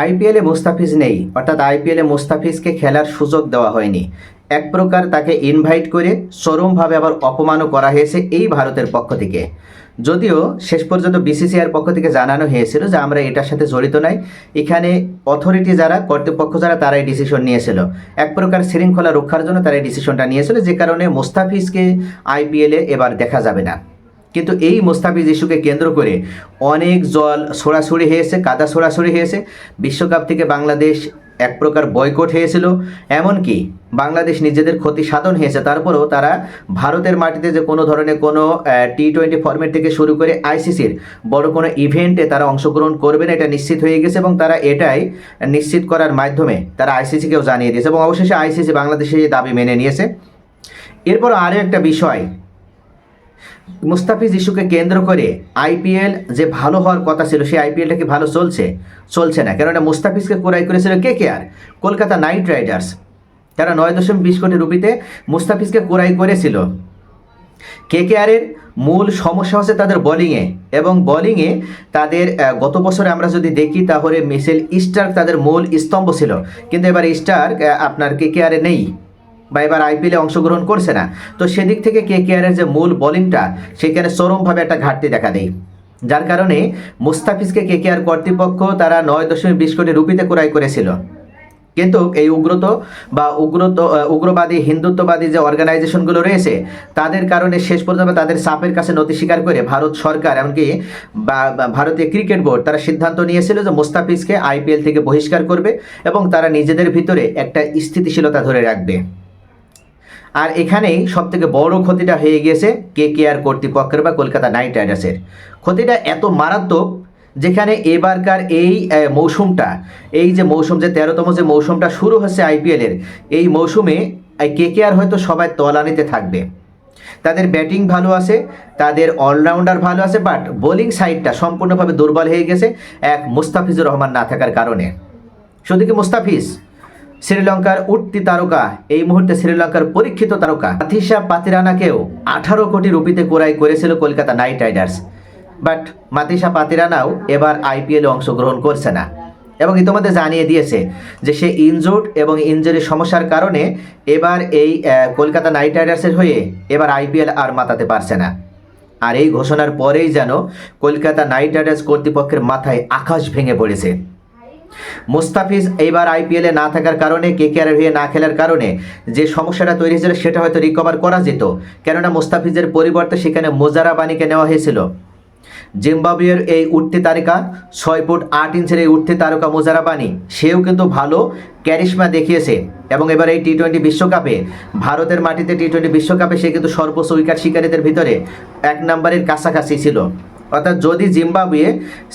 আইপিএলে মুস্তাফিজ নেই, অর্থাৎ আইপিএলে মুস্তাফিজকে খেলার সুযোগ দেওয়া হয়নি। এক প্রকার তাকে ইনভাইট করে চরমভাবে আবার অপমানও করা হয়েছে এই ভারতের পক্ষ থেকে। যদিও শেষ পর্যন্ত বিসিসিআইয়ের পক্ষ থেকে জানানো হয়েছিল যে আমরা এটার সাথে জড়িত নাই, এখানে অথরিটি যারা, কর্তৃপক্ষ যারা, তারাই ডিসিশন নিয়েছিল। এক প্রকার শৃঙ্খলা রক্ষার জন্য তারাই ডিসিশনটা নিয়েছিল, যে কারণে মুস্তাফিজকে আইপিএলে এবার দেখা যাবে না। কিন্তু এই মুস্তাফিজ ইস্যুকে কেন্দ্র করে অনেক জল ছোড়াছুড়ি হয়েছে, কাদা ছোড়াছুড়ি হয়েছে। বিশ্বকাপ থেকে বাংলাদেশ এক প্রকার বয়কট হয়েছিল, এমনকি বাংলাদেশ নিজেদের ক্ষতি সাধন হয়েছে। তারপরেও তারা ভারতের মাটিতে যে কোনো ধরনের কোনো টি-20 ফরম্যাট থেকে শুরু করে আইসিসির বড় কোনো ইভেন্টে তারা অংশগ্রহণ করবে না, এটা নিশ্চিত হয়ে গেছে। এবং তারা এটাই নিশ্চিত করার মাধ্যমে তারা আইসিসিকেও জানিয়ে দিয়েছে, এবং অবশেষে আইসিসি বাংলাদেশের এই দাবি মেনে নিয়েছে। এরপর আরও একটা বিষয়, মুস্তাফিজ ইস্যুকে কেন্দ্র করে আইপিএল যে ভালো হওয়ার কথা ছিল, সেই আইপিএলটা কি ভালো চলছে না। কেননা মুস্তাফিজকে ক্রয় করেছিল কেকেআর, কলকাতা নাইট রাইডার্স। তারা 9.20 কোটি রুপিতে মুস্তাফিজকে ক্রয় করেছিল। কেকেআরের মূল সমস্যা হচ্ছে তাদের বোলিংয়ে, এবং বোলিংয়ে তাদের গত বছরে আমরা যদি দেখি তাহলে মিচেল স্টার্ক তাদের মূল স্তম্ভ ছিল, কিন্তু এবার স্টার্ক আপনার কেকেআরে নেই বা এবার আইপিএলে অংশগ্রহণ করছে না। তো সেদিক থেকে কেকেআরের যে মূল বোলিংটা, সেখানে চরমভাবে একটা ঘাটতি দেখা দেয়, যার কারণে মুস্তাফিজকে কেকেআর কর্তৃপক্ষ তারা 9.20 কোটি রুপিতে ক্রয় করেছিল। কিন্তু এই উগ্রবাদী হিন্দুত্ববাদী যে অর্গানাইজেশনগুলো রয়েছে, তাদের কারণে শেষ পর্যন্ত তাদের চাপের কাছে নতি স্বীকার করে ভারত সরকার, এমনকি ভারতীয় ক্রিকেট বোর্ড, তারা সিদ্ধান্ত নিয়েছিল যে মুস্তাফিজকে আইপিএল থেকে বহিষ্কার করবে এবং তারা নিজেদের ভিতরে একটা স্থিতিশীলতা ধরে রাখবে। আর এখানেই সবথেকে বড় ক্ষতিটা হয়ে গিয়েছে কেকেআর কর্তৃপক্ষের বা কলকাতা নাইট রাইডার্সের। ক্ষতিটা এত মারাত্মক, যেখানে এবারকার এই মৌসুমটা, এই যে মৌসুম, যে 13তম যে মৌসুমটা শুরু হচ্ছে আইপিএলের, এই মৌসুমে কেকেআর হয়তো সবাই তলানিতে থাকবে। তাদের ব্যাটিং ভালো আছে, তাদের অলরাউন্ডার ভালো আছে, বাট বোলিং সাইডটা সম্পূর্ণভাবে দুর্বল হয়ে গেছে এক মুস্তাফিজুর রহমান না থাকার কারণে। শুধু কি মুস্তাফিজ, শ্রীলঙ্কার উঠতি তারকা, এই মুহূর্তে শ্রীলঙ্কার পরীক্ষিত তারকা মাথিসা পাতিরানাকেও 18 কোটি রুপিতে ক্রয় করেছিল Kolkata Knight Riders. But Matheesha পাতিরানাও এবার আইপিএলে অংশগ্রহণ করছে না, এবং ইতিমধ্যে জানিয়ে দিয়েছে যে সে ইনজুর্ড, এবং ইনজুরির সমস্যার কারণে এবার এই কলকাতা নাইট রাইডার্সের হয়ে এবার আইপিএল আর মাতাতে পারছে না। আর এই ঘোষণার পরেই যেন কলকাতা নাইট রাইডার্স কর্তৃপক্ষের মাথায় আকাশ ভেঙে পড়েছে। মুস্তাফিজ এইবার আইপিএলে না থাকার কারণে, কেকেআর হয়ে না খেলার কারণে যে সমস্যাটা তৈরি হয়েছিল সেটা হয়তো রিকভার করা যেত, কেননা মুস্তাফিজের পরিবর্তে সেখানে মোজারাবানিকে নেওয়া হয়েছিল। জিম্বাবুয়ের এই উঠতি তারকা, 6 ফুট 8 ইঞ্চের এই উঠতি তারকা মোজারাবানি, সেও কিন্তু ভালো ক্যারিশমা দেখিয়েছে, এবং এবার এই টি-20 বিশ্বকাপে, ভারতের মাটিতে টি-20 বিশ্বকাপে সে কিন্তু সর্বোচ্চ উইকেট শিকারীদের ভিতরে 1 নম্বরের কাছাকাছি ছিল। অর্থাৎ যদি জিম্বাবুয়ে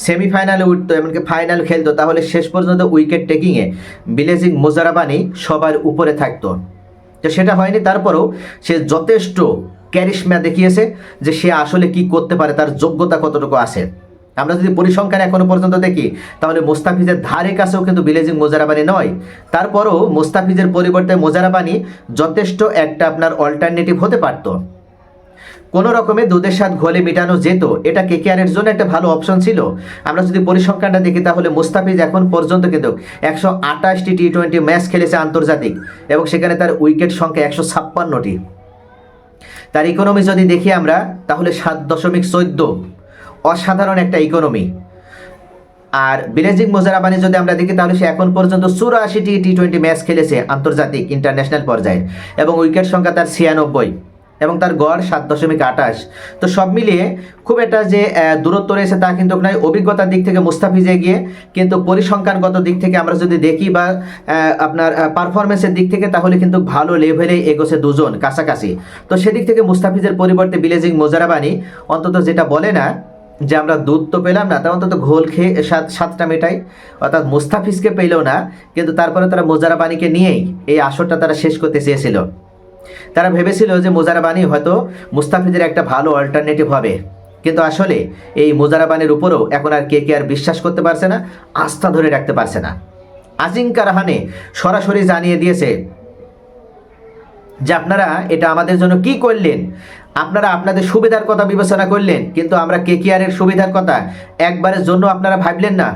সেমিফাইনালে উঠতো, এমনকি ফাইনাল খেলতো, তাহলে শেষ পর্যন্ত উইকেট টেকিংয়ে ব্লেজিং মোজারাবানি সবার উপরে থাকতো। তো সেটা হয়নি, তারপরেও সে যথেষ্ট ক্যারিশমা দেখিয়েছে যে সে আসলে কি করতে পারে, তার যোগ্যতা কতটুকু আছে। আমরা যদি পরিসংখ্যান এখনো পর্যন্ত দেখি, তাহলে মুস্তাফিজের ধারে কাছেও কিন্তু ব্লেজিং মোজারাবানি নয়। তারপরও মুস্তাফিজের পরিবর্তে মোজারাবানি যথেষ্ট একটা আপনার অল্টারনেটিভ হতে পারত। কোনো রকমে দুধের স্বাদ ঘোলে মেটানো যেত, এটা কেকেআরের জন্য একটা ভালো অপশন ছিল। আমরা যদি পরিসংখ্যানটা দেখি, তাহলে মুস্তাফিজ এখন পর্যন্ত কিন্তু 128টি টি-20 ম্যাচ খেলেছে আন্তর্জাতিক, এবং সেখানে তার উইকেট সংখ্যা 156টি। তার ইকোনমি যদি দেখি আমরা, তাহলে 7.14, অসাধারণ একটা ইকোনমি। আর ব্লেজিং মোজারাবানি যদি আমরা দেখি, তাহলে সে এখন পর্যন্ত 84টি টি-20 ম্যাচ খেলেছে আন্তর্জাতিক ইন্টারন্যাশনাল পর্যায়ে, এবং উইকেট সংখ্যা তার 96, এবং তার গড় 7.28। তো সব মিলিয়ে খুব একটা যে দূরত্ব রয়েছে তা কিন্তু নয়। অভিজ্ঞতার দিক থেকে মুস্তাফিজ এগিয়ে, কিন্তু পরিসংখ্যানগত দিক থেকে আমরা যদি দেখি বা আপনার পারফরমেন্সের দিক থেকে, তাহলে কিন্তু ভালো লেভেলে এগোছে দুজন কাছাকাছি। তো সেদিক থেকে মুস্তাফিজের পরিবর্তে ব্লেজিং মোজারাবানি অন্তত যেটা বলে না যে আমরা দুধ তো পেলাম না, তা অন্তত ঘোল খেয়ে স্বাদটা মেটাই। অর্থাৎ মুস্তাফিজকে পেলেও না, কিন্তু তারপরে তারা মোজারাবানিকে নিয়েই এই আসরটা তারা শেষ করতে চেয়েছিল। তারা ভেবেছিল যে মোজারাবানি হয়তো মুস্তাফিজের একটা ভালো অল্টারনেটিভ হবে, কিন্তু আসলে এই মোজারাবানির উপরও এখন আর কেকেআর বিশ্বাস করতে পারছে না, আস্থা ধরে রাখতে পারছে না। আজিঙ্কা রাহানে সরাসরি জানিয়ে দিয়েছে যে আপনারা এটা আমাদের জন্য কি করলেন, আপনারা আপনাদের সুবিধার কথা বিবেচনা করলেন, কিন্তু আমরা কেকেআরের সুবিধার কথা একবারের জন্য আপনারা ভাবলেন না।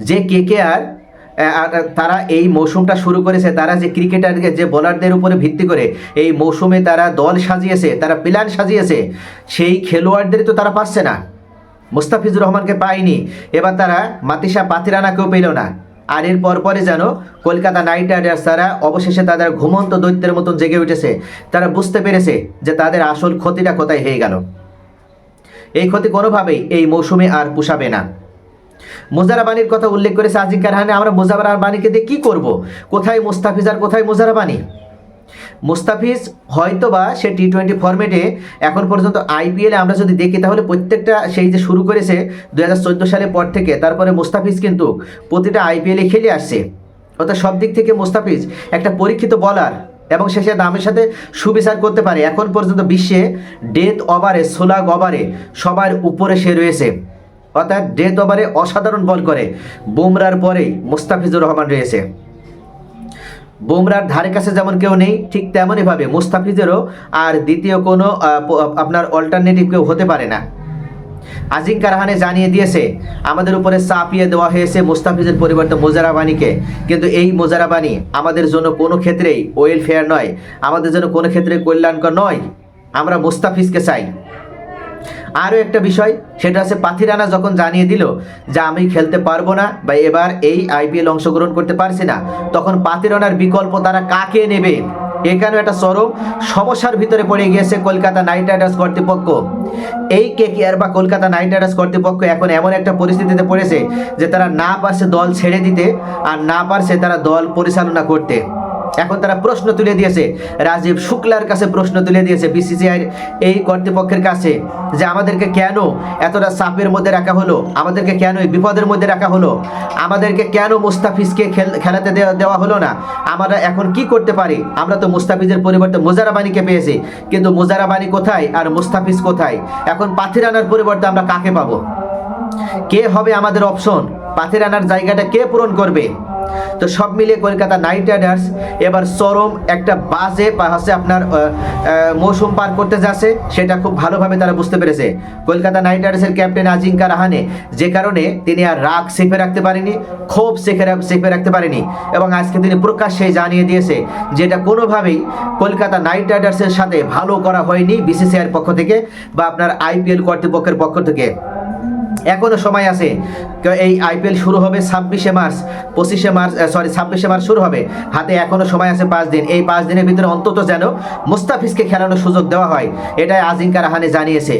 যে কেকেআর তারা এই মৌসুমটা শুরু করেছে, তারা যে ক্রিকেটারকে যে বোলারদের উপরে ভিত্তি করে এই মৌসুমে তারা দল সাজিয়েছে, তারা প্ল্যান সাজিয়েছে, সেই খেলোয়াড়দেরই তো তারা পাচ্ছে না। মুস্তাফিজুর রহমানকে পায়নি, এবার তারা মাতিসা পাতিরানাকেও পেল না। আর এর পরে যেন কলকাতা নাইট রাইডার্স তারা অবশেষে তাদের ঘুমন্ত দৈত্যের মতন জেগে উঠেছে। তারা বুঝতে পেরেছে যে তাদের আসল ক্ষতিটা কোথায় হয়ে গেল। এই ক্ষতি কোনোভাবেই এই মৌসুমে আর পোষাবে না। মোজারাবানির কথা উল্লেখ করেছে আজিঙ্কা রাহানে। আমরা মোজারাবানিকে দিয়ে কী করবো? কোথায় মুস্তাফিজ আর কোথায় মোজারাবানি? মুস্তাফিজ হয়তোবা সে টি-20 ফরম্যাটে এখন পর্যন্ত আইপিএলে আমরা যদি দেখি তাহলে প্রত্যেকটা সেই যে শুরু করেছে 2014 সালের পর থেকে, তারপরে মুস্তাফিজ কিন্তু প্রতিটা আইপিএলে খেলে আসছে। অর্থাৎ সব দিক থেকে মুস্তাফিজ একটা পরীক্ষিত বলার এবং সে দামের সাথে সুবিচার করতে পারে। এখন পর্যন্ত বিশ্বে ডেথ ওভারে, সোলাগ ওভারে সবার উপরে সে রয়েছে। অর্থাৎ ডেথ ওভারে অসাধারণ বল করে বুমরার পরেই মুস্তাফিজুর রহমান রয়েছে। বুমরার ধারে কাছে যেমন কেউ নেই, ঠিক তেমনইভাবে মুস্তাফিজেরও আর দ্বিতীয় কোনো আপনার অল্টারনেটিভ কেউ হতে পারে না। আজিঙ্কা রাহানে জানিয়ে দিয়েছে আমাদের উপরে চাপিয়ে দেওয়া হয়েছে মুস্তাফিজের পরিবর্তে মোজারাবানিকে, কিন্তু এই মোজারাবানি আমাদের জন্য কোনো ক্ষেত্রেই ওয়েলফেয়ার নয়, আমাদের জন্য কোনো ক্ষেত্রে কল্যাণকর নয়। আমরা মুস্তাফিজকে চাই। আরও একটা বিষয়, সেটা হচ্ছে পাথিরানা যখন জানিয়ে দিল যে আমি খেলতে পারবো না বা এবার এই আইপিএল অংশগ্রহণ করতে পারছি না, তখন পাথিরানার বিকল্প তারা কাকে নেবে? এখানেও একটা চরম সমস্যার ভিতরে পড়ে গিয়েছে কলকাতা নাইট রাইডার্স কর্তৃপক্ষ। এই কেকেআর বা কলকাতা নাইট রাইডার্স কর্তৃপক্ষ এখন এমন একটা পরিস্থিতিতে পড়েছে যে তারা না পারছে দল ছেড়ে দিতে, আর না পারছে তারা দল পরিচালনা করতে। এখন তারা প্রশ্ন তুলে দিয়েছে, রাজীব শুক্লার কাছে প্রশ্ন তুলে দিয়েছে বিসিসিআই এই কর্তৃপক্ষের কাছে, যে আমাদেরকে কেন এতটা চাপের মধ্যে রাখা হলো, আমাদেরকে কেন এই বিপদের মধ্যে রাখা হলো, আমাদেরকে কেন মুস্তাফিজকে খেলাতে দেওয়া হলো না, আমরা এখন কি করতে পারি? আমরা তো মুস্তাফিজের পরিবর্তে মোজারাবানিকে পেয়েছি, কিন্তু মোজারাবানি কোথায় আর মুস্তাফিজ কোথায়? এখন পাথিরানার পরিবর্তে আমরা কাকে পাবো? কে হবে আমাদের অপশন? পাথিরানার জায়গাটা কে পূরণ করবে? তো সব মিলিয়ে কলকাতা নাইট রাইডার্স এবার চরম একটা বাজে হচ্ছে আপনার মৌসুম পার করতে যাচ্ছে, সেটা খুব ভালোভাবে তারা বুঝতে পেরেছে। কলকাতা নাইট রাইডার্সের ক্যাপ্টেন আজিঙ্কা রাহানে যে কারণে তিনি আর রাগ চেপে রাখতে পারেনি, ক্ষোভ চেপে রাখতে পারেনি, এবং আজকে তিনি প্রকাশ্যে জানিয়ে দিয়েছে যে এটা কোনোভাবেই কলকাতা নাইট রাইডার্সের সাথে ভালো করা হয়নি বিসিসিআইয়ের পক্ষ থেকে বা আপনার আইপিএল কর্তৃপক্ষের পক্ষ থেকে। এখনো সময় আছে। এই আইপিএল শুরু হবে 26শে মার্চ, 26শে মার্চ শুরু হবে। হাতে এখনো সময় আছে 5 দিন। এই 5 দিনের ভিতরে অন্তত যেন মুস্তাফিজকে খেলানোর সুযোগ দেওয়া হয়, এটাই আজিঙ্কা রাহানে জানিয়েছে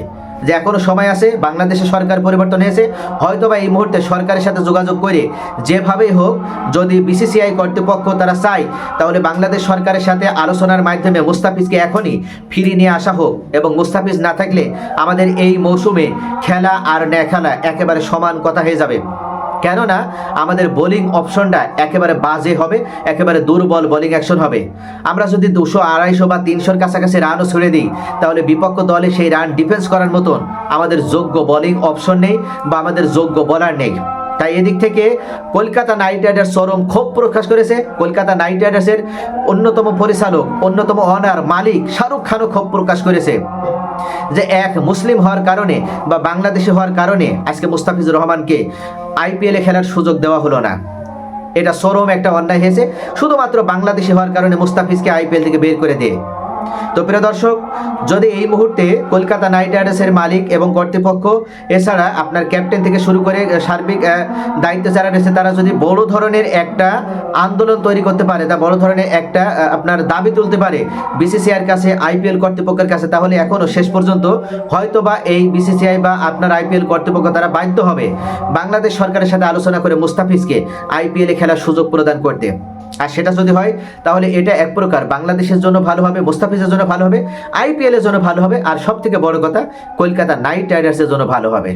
যে এখনো সময় আছে। বাংলাদেশের সরকার পরিবর্তন হয়েছে, হয়তোবা এই মুহূর্তে সরকারের সাথে যোগাযোগ করে যেভাবেই হোক, যদি বিসিসিআই কর্তৃপক্ষ তারা চায়, তাহলে বাংলাদেশ সরকারের সাথে আলোচনার মাধ্যমে মুস্তাফিজকে এখনই ফিরিয়ে নিয়ে আসা হোক। এবং মুস্তাফিজ না থাকলে আমাদের এই মৌসুমে খেলা আর না খেলা একেবারে সমান কথা হয়ে যাবে। কেননা আমাদের বোলিং অপশনটা একেবারে বাজে হবে, একেবারে দুর্বল বোলিং অ্যাকশন হবে। আমরা যদি 200, 250 বা 300-র কাছাকাছি রানও ছুড়ে দিই, তাহলে বিপক্ষ দলে সেই রান ডিফেন্স করার মতন আমাদের যোগ্য বোলিং অপশন নেই বা আমাদের যোগ্য বোলার নেই। তাই এদিক থেকে কলকাতা নাইট রাইডার্স চরম ক্ষোভ প্রকাশ করেছে। কলকাতা নাইট রাইডার্সের অন্যতম পরিচালক, অন্যতম অনার মালিক শাহরুখ খানও ক্ষোভ প্রকাশ করেছে যে এক মুসলিম হওয়ার কারণে বা বাংলাদেশি হওয়ার কারণে আজকে মুস্তাফিজুর রহমানকে আইপিএলে খেলার সুযোগ দেওয়া হলো না। এটা চরম একটা অন্যায় হয়েছে, শুধুমাত্র বাংলাদেশি হওয়ার কারণে মুস্তাফিজকে আইপিএল থেকে বের করে দিয়ে। তো প্রিয় দর্শক, যদি এই মুহূর্তে কলকাতা নাইট রাইডার্সের মালিক এবং কর্তৃপক্ষ, এছাড়া আপনার ক্যাপ্টেন থেকে শুরু করে সার্বিক দায়িত্ব যারা রয়েছে, তারা যদি বড় ধরনের একটা আন্দোলন তৈরি করতে পারে, তা বড় ধরনের একটা আপনার দাবি তুলতে পারে বিসিসিআইয়ের কাছে, আইপিএল কর্তৃপক্ষের কাছে, তাহলে এখনও শেষ পর্যন্ত হয়তো বা এই বিসিসিআই বা আপনার আইপিএল কর্তৃপক্ষ তারা বাধ্য হবে বাংলাদেশ সরকারের সাথে আলোচনা করে মুস্তাফিজকে আইপিএলে খেলার সুযোগ প্রদান করতে। আর সেটা যদি হয়, তাহলে এটা এক প্রকার বাংলাদেশের জন্য ভালো হবে, মুস্তাফিজের জন্য ভালো হবে, আইপিএলের জন্য ভালো হবে, আর সব থেকে বড় কথা কলকাতা নাইট রাইডার্সের জন্য ভালো হবে।